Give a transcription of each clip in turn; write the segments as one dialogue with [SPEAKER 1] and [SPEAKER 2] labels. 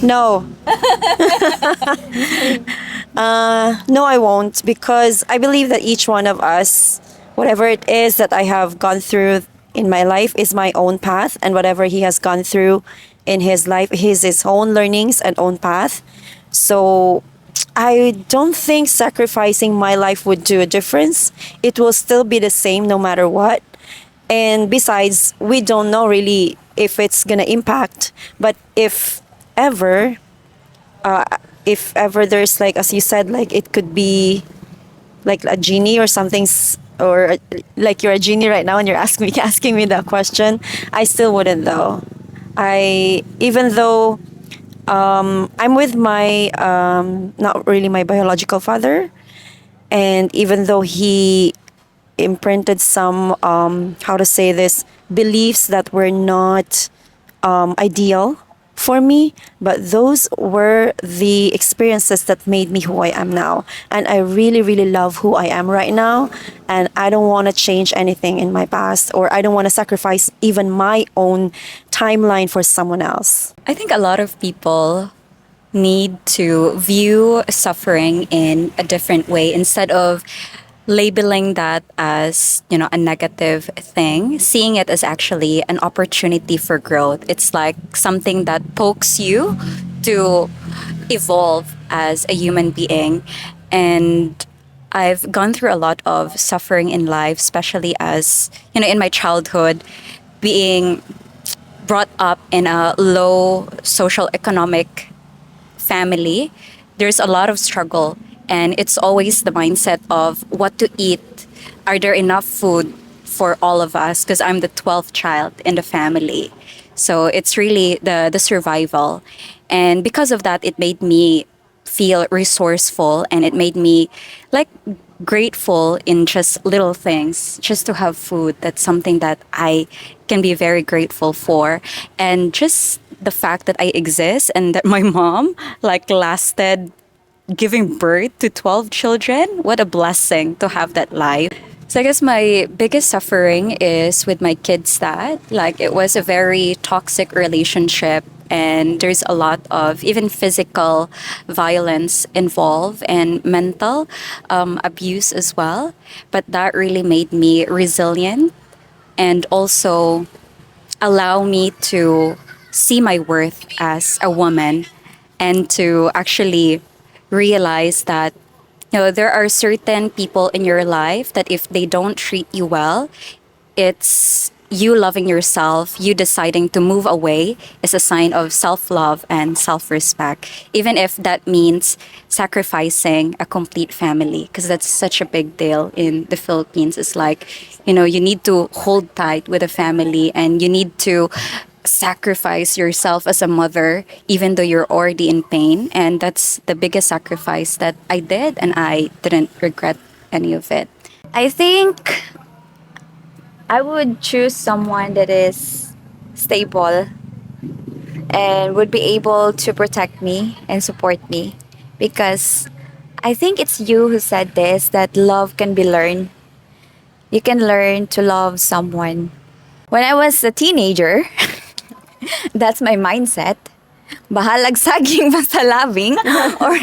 [SPEAKER 1] No. No, I won't, because I believe that each one of us, whatever it is that I have gone through in my life, is my own path, and whatever he has gone through in his life is his own learnings and own path. So I don't think sacrificing my life would do a difference. It will still be the same no matter what. And besides, we don't know really if it's gonna impact. But ever, if ever there's like, as you said, like it could be like a genie or something, or like you're a genie right now and you're asking me asking me that question, I still wouldn't though. I even though I'm with my not really my biological father, and even though he imprinted some how to say this, beliefs that were not ideal for me, but those were the experiences that made me who I am now. And I really, really love who I am right now. And I don't want to change anything in my past, or I don't want to sacrifice even my own timeline for someone else.
[SPEAKER 2] I think a lot of people need to view suffering in a different way instead of labeling that as, a negative thing, seeing it as actually an opportunity for growth. It's like something that pokes you to evolve as a human being. And I've gone through a lot of suffering in life, especially as, in my childhood, being brought up in a low social economic family. There's a lot of struggle, and it's always the mindset of what to eat. Are there enough food for all of us? Because I'm the 12th child in the family. So it's really the survival. And because of that, it made me feel resourceful, and it made me like grateful in just little things, just to have food. That's something that I can be very grateful for. And just the fact that I exist and that my mom like lasted giving birth to 12 children. What a blessing to have that life. So I guess my biggest suffering is with my kid's dad. Like, it was a very toxic relationship, and there's a lot of even physical violence involved and mental abuse as well. But that really made me resilient, and also allow me to see my worth as a woman, and to actually realize that there are certain people in your life that if they don't treat you well, it's you loving yourself, you deciding to move away is a sign of self-love and self-respect, even if that means sacrificing a complete family, because that's such a big deal in the Philippines. It's like, you need to hold tight with a family, and you need to sacrifice yourself as a mother even though you're already in pain. And that's the biggest sacrifice that I did, and I didn't regret any of it.
[SPEAKER 3] I think I would choose someone that is stable and would be able to protect me and support me, because I think it's you who said this, that love can be learned. You can learn to love someone. When I was a teenager, that's my mindset. Bahalag saging basta labing. Or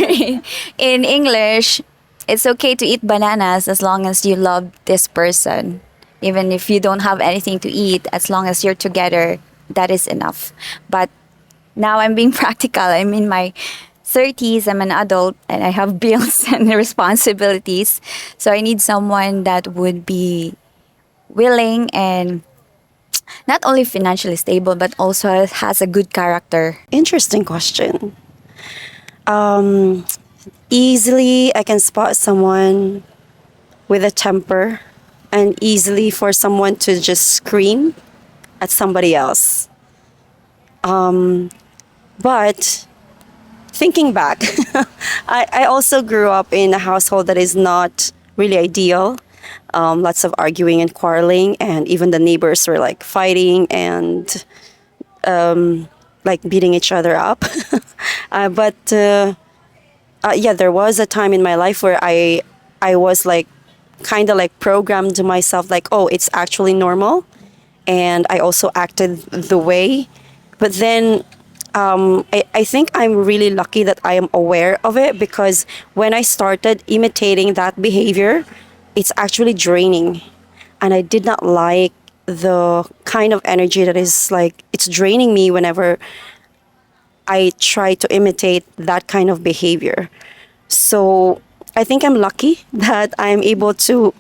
[SPEAKER 3] in English, it's okay to eat bananas as long as you love this person. Even if you don't have anything to eat, as long as you're together, that is enough. But now I'm being practical. I'm in my 30s, I'm an adult, and I have bills and responsibilities. So I need someone that would be willing and not only financially stable, but also has a good character.
[SPEAKER 1] Interesting question. Easily, I can spot someone with a temper, and easily for someone to just scream at somebody else. But thinking back, I also grew up in a household that is not really ideal. Lots of arguing and quarreling, and even the neighbors were like fighting and like beating each other up. But yeah, there was a time in my life where I was like kind of like programmed to myself like, oh, it's actually normal, and I also acted the way. But then I think I'm really lucky that I am aware of it, because when I started imitating that behavior, it's actually draining. And I did not like the kind of energy that is like, it's draining me whenever I try to imitate that kind of behavior. So I think I'm lucky that I'm able to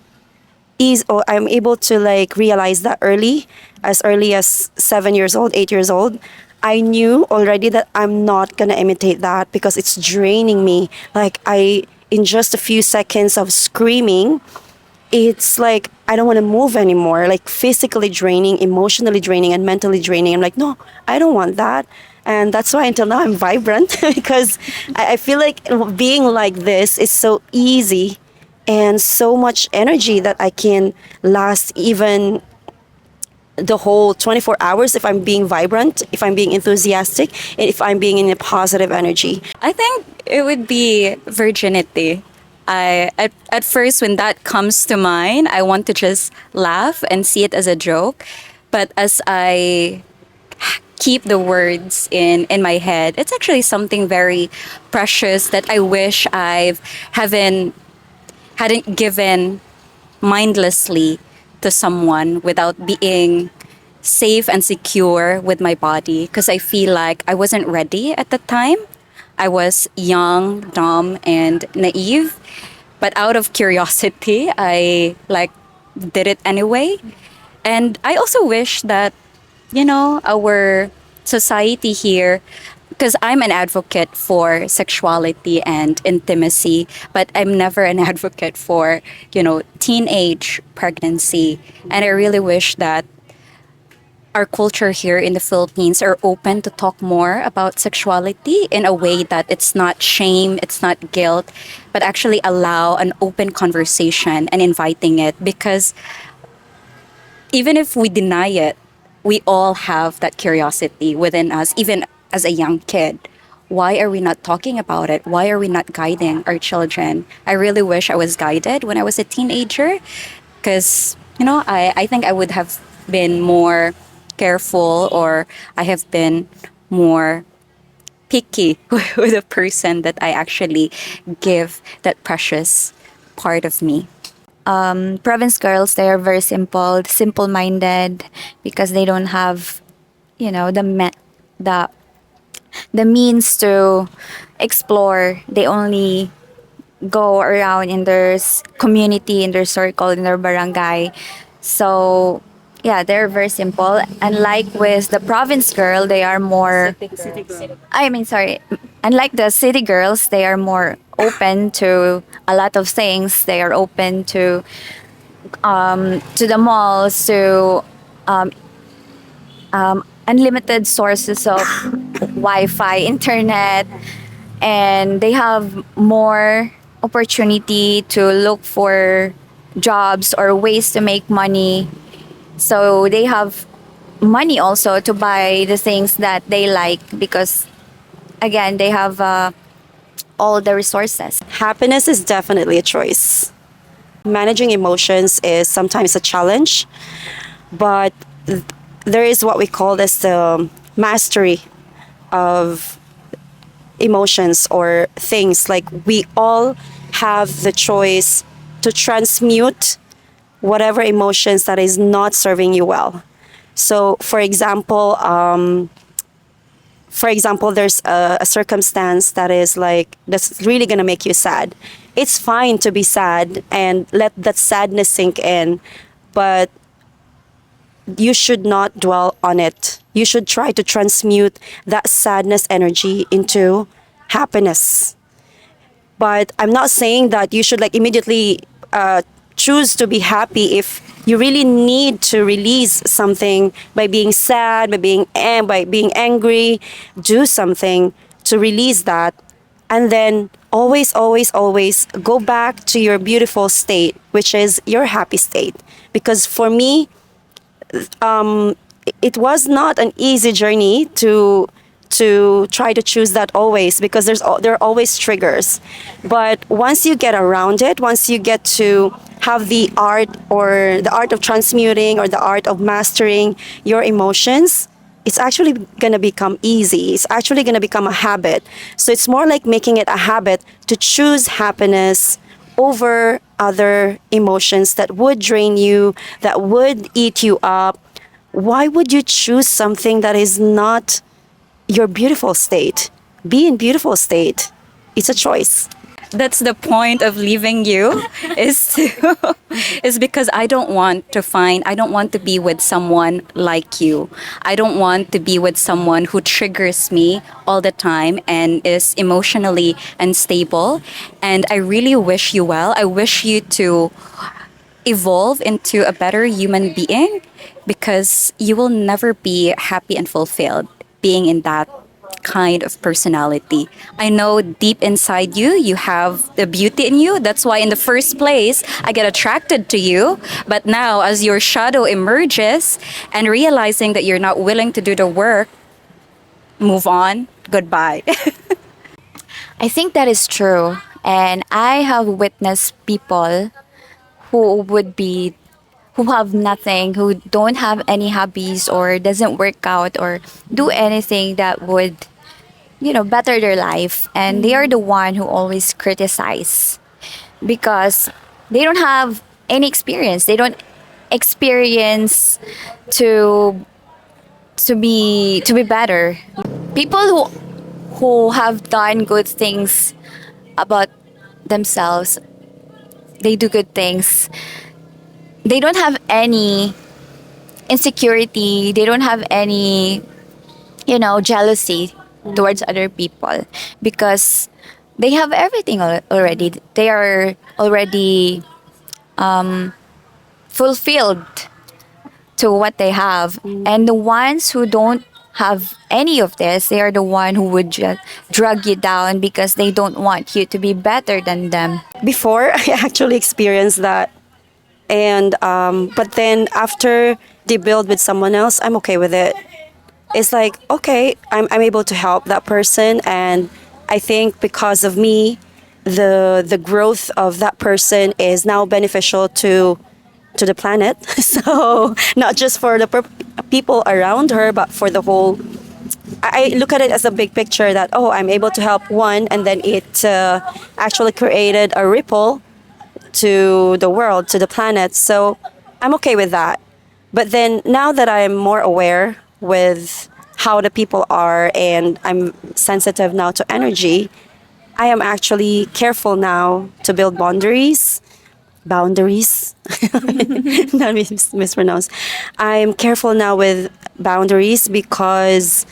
[SPEAKER 1] ease, or I'm able to like realize that early as 7 years old, 8 years old. I knew already that I'm not gonna imitate that because it's draining me. Like, in just a few seconds of screaming, it's like I don't want to move anymore. Like, physically draining, emotionally draining, and mentally draining. I'm like, no, I don't want that. And that's why until now I'm vibrant because I feel like being like this is so easy and so much energy that I can last even the whole 24 hours if I'm being vibrant, if I'm being enthusiastic, and if I'm being in a positive energy.
[SPEAKER 2] I think it would be virginity. At first, when that comes to mind, I want to just laugh and see it as a joke. But as I keep the words in my head, it's actually something very precious that I wish I've haven't hadn't given mindlessly to someone without being safe and secure with my body, because I feel like I wasn't ready at the time. I was young, dumb, and naive. But out of curiosity, I like did it anyway. And I also wish that, our society here, because I'm an advocate for sexuality and intimacy, but I'm never an advocate for, teenage pregnancy. And I really wish that our culture here in the Philippines are open to talk more about sexuality in a way that it's not shame, it's not guilt, but actually allow an open conversation and inviting it. Because even if we deny it, we all have that curiosity within us, even as a young kid. Why are we not talking about it? Why are we not guiding our children? I really wish I was guided when I was a teenager, because, I think I would have been more careful, or I have been more picky with a person that I actually give that precious part of me.
[SPEAKER 3] Province girls, they are very simple minded, because they don't have, the the means to explore. They only go around in their community, in their circle, in their barangay. So yeah, they're very simple. Unlike with the province girl, they are more. I mean, sorry. Unlike the city girls, they are more open to a lot of things. They are open to the malls, to unlimited sources of Wi-Fi, internet, and they have more opportunity to look for jobs or ways to make money. So they have money also to buy the things that they like, because again, they have all the resources.
[SPEAKER 1] Happiness is definitely a choice. Managing emotions is sometimes a challenge, but there is what we call as the mastery of emotions or things. Like, we all have the choice to transmute whatever emotions that is not serving you well. So, for example, there's a circumstance that is like, that's really gonna make you sad. It's fine to be sad and let that sadness sink in, but you should not dwell on it. You should try to transmute that sadness energy into happiness. But I'm not saying that you should like immediately choose to be happy. If you really need to release something by being sad, by being angry, do something to release that, and then always, always, always go back to your beautiful state, which is your happy state. Because for me, it was not an easy journey to try to choose that always, because there are always triggers. But once you get around it, once you get to have the art, or the art of transmuting, or the art of mastering your emotions, it's actually going to become easy. It's actually going to become a habit. So it's more like making it a habit to choose happiness over other emotions that would drain you, that would eat you up. Why would you choose something that is not your beautiful state? Be in beautiful state. It's a choice.
[SPEAKER 2] That's the point of leaving you, is to, is because I don't want to be with someone like you. I don't want to be with someone who triggers me all the time and is emotionally unstable. And I really wish you well. I wish you to evolve into a better human being, because you will never be happy and fulfilled being in that kind of personality. I know deep inside you, you have the beauty in you. That's why, in the first place, I get attracted to you. But now, as your shadow emerges and realizing that you're not willing to do the work, move on. Goodbye.
[SPEAKER 3] I think that is true. And I have witnessed people who would be who have nothing, who don't have any hobbies or doesn't work out or do anything that would, better their life. And they are the one who always criticize because they don't have any experience. They don't experience to to be better. People who have done good things about themselves, they do good things. They don't have any insecurity. They don't have any, jealousy towards other people because they have everything already. They are already fulfilled to what they have. And the ones who don't have any of this, they are the one who would just drag you down because they don't want you to be better than them.
[SPEAKER 1] Before, I actually experienced that. And but then after they build with someone else, I'm okay with it. It's like, okay, I'm able to help that person, and I think because of me, the growth of that person is now beneficial to the planet. So not just for the people around her, but for the whole. I look at it as a big picture that, oh, I'm able to help one, and then it actually created a ripple to the world, to the planet. So I'm okay with that. But then now that I'm more aware with how the people are and I'm sensitive now to energy, I am actually careful now to build boundaries. Not mispronounced. I'm careful now with boundaries because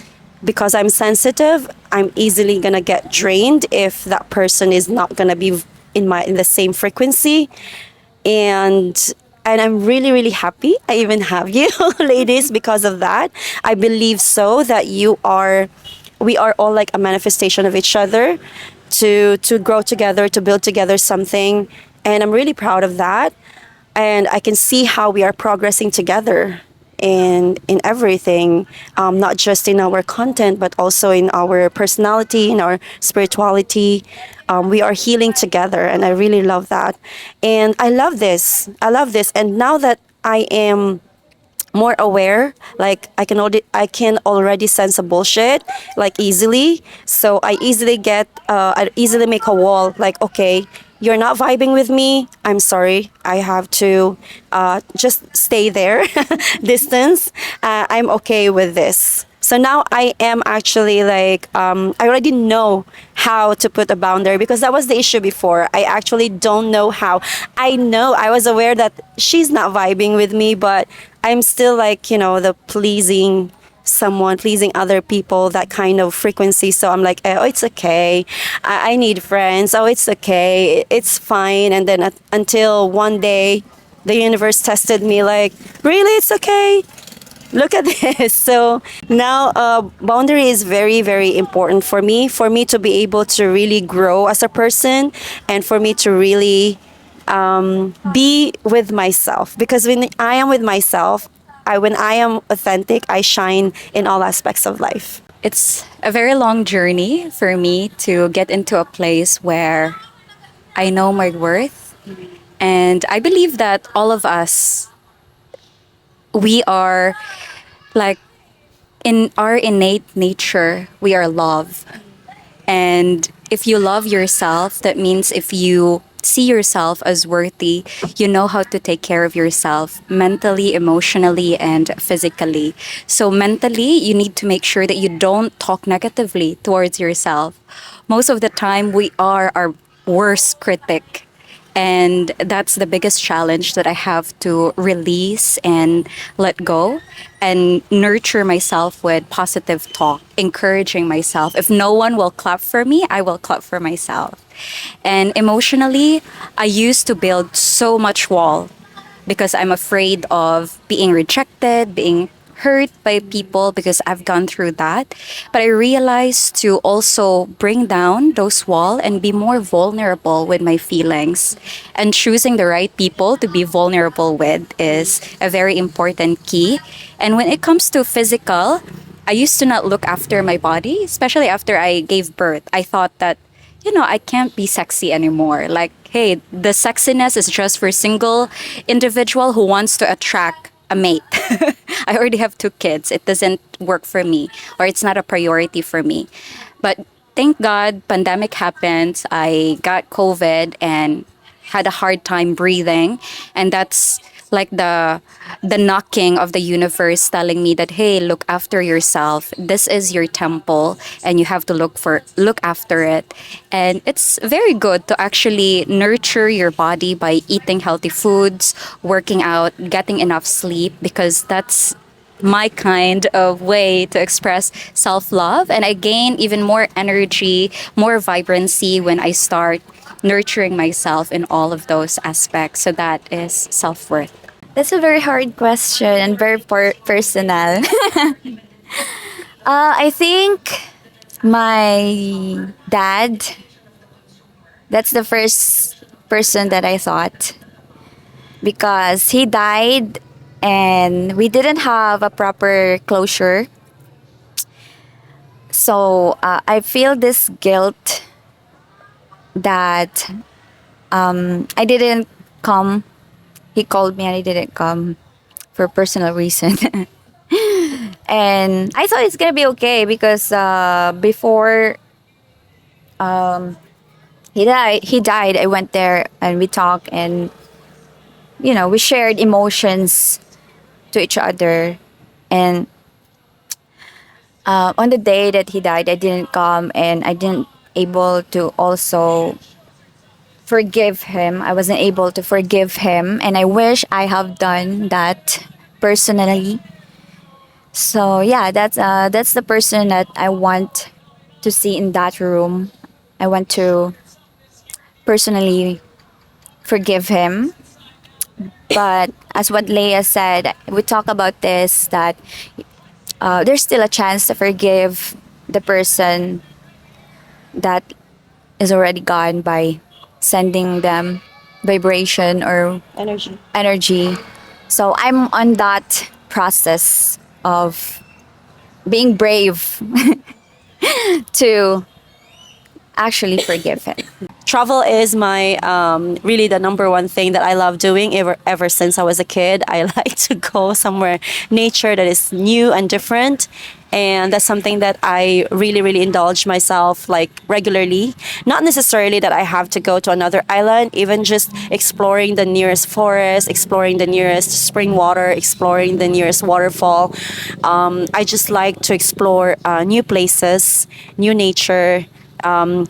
[SPEAKER 1] I'm sensitive. I'm easily gonna get drained if that person is not gonna be in the same frequency, and I'm really really happy I even have you ladies because of that. I believe so that we are all like a manifestation of each other to grow together, to build together something, and I'm really proud of that. And I can see how we are progressing together in everything, not just in our content, but also in our personality, in our spirituality. We are healing together, and I really love that. And I love this. I love this. And now that I am more aware, like I can already sense a bullshit like easily. So I easily make a wall, like, okay, you're not vibing with me, I'm sorry, I have to just stay there. Distance. I'm okay with this. So now I am actually like, I already know how to put a boundary, because that was the issue before. I actually don't know how. I was aware that she's not vibing with me, but I'm still like, the pleasing other people, that kind of frequency. So I'm like, oh, it's okay. I need friends. Oh, it's okay. It's fine. And then until one day, the universe tested me like, really, it's okay? Look at this. So now boundary is very, very important for me to be able to really grow as a person, and for me to really be with myself. Because when I am with myself, when I am authentic, I shine in all aspects of life.
[SPEAKER 2] It's a very long journey for me to get into a place where I know my worth. And I believe that all of us, we are like in our innate nature, we are love. And if you love yourself, that means if you see yourself as worthy, you know how to take care of yourself mentally, emotionally, and physically. So, mentally, you need to make sure that you don't talk negatively towards yourself. Most of the time, we are our worst critic. And that's the biggest challenge that I have to release and let go and nurture myself with positive talk, encouraging myself. If no one will clap for me, I will clap for myself. And emotionally, I used to build so much wall because I'm afraid of being rejected, being hurt by people because I've gone through that. But I realized to also bring down those walls and be more vulnerable with my feelings. And choosing the right people to be vulnerable with is a very important key. And when it comes to physical, I used to not look after my body, especially after I gave birth. I thought that I can't be sexy anymore. Like, hey, the sexiness is just for single individual who wants to attract a mate. I already have 2 kids. It doesn't work for me, or it's not a priority for me. But thank God, pandemic happened. I got COVID and had a hard time breathing, and that's like the knocking of the universe telling me that, hey, look after yourself. This is your temple and you have to look after it. And it's very good to actually nurture your body by eating healthy foods, working out, getting enough sleep, because that's my kind of way to express self-love. And I gain even more energy, more vibrancy when I start nurturing myself in all of those aspects. So that is self-worth.
[SPEAKER 3] That's a very hard question and very personal. I think my dad, that's the first person that I thought, because he died and we didn't have a proper closure. So I feel this guilt that I didn't come. He called me and I didn't come for personal reason. And I thought it's gonna be okay because before he died, I went there and we talked, and we shared emotions to each other. And on the day that he died, I didn't come, and I didn't able to also forgive him. I wasn't able to forgive him, and I wish I have done that personally. So yeah, that's the person that I want to see in that room. I want to personally forgive him. But as what Leia said, we talk about this, that there's still a chance to forgive the person that is already gone by sending them vibration or
[SPEAKER 1] Energy.
[SPEAKER 3] energy. So I'm on that process of being brave to actually forgive him.
[SPEAKER 1] Travel is my really the number one thing that I love doing ever since I was a kid. I like to go somewhere nature that is new and different, and that's something that I really indulge myself like regularly. Not necessarily that I have to go to another island, even just exploring the nearest forest, exploring the nearest spring water, exploring the nearest waterfall. I just like to explore new places, new nature,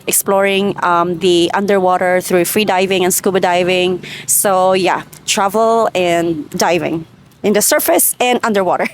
[SPEAKER 1] exploring the underwater through free diving and scuba diving. So yeah, travel and diving in the surface and underwater.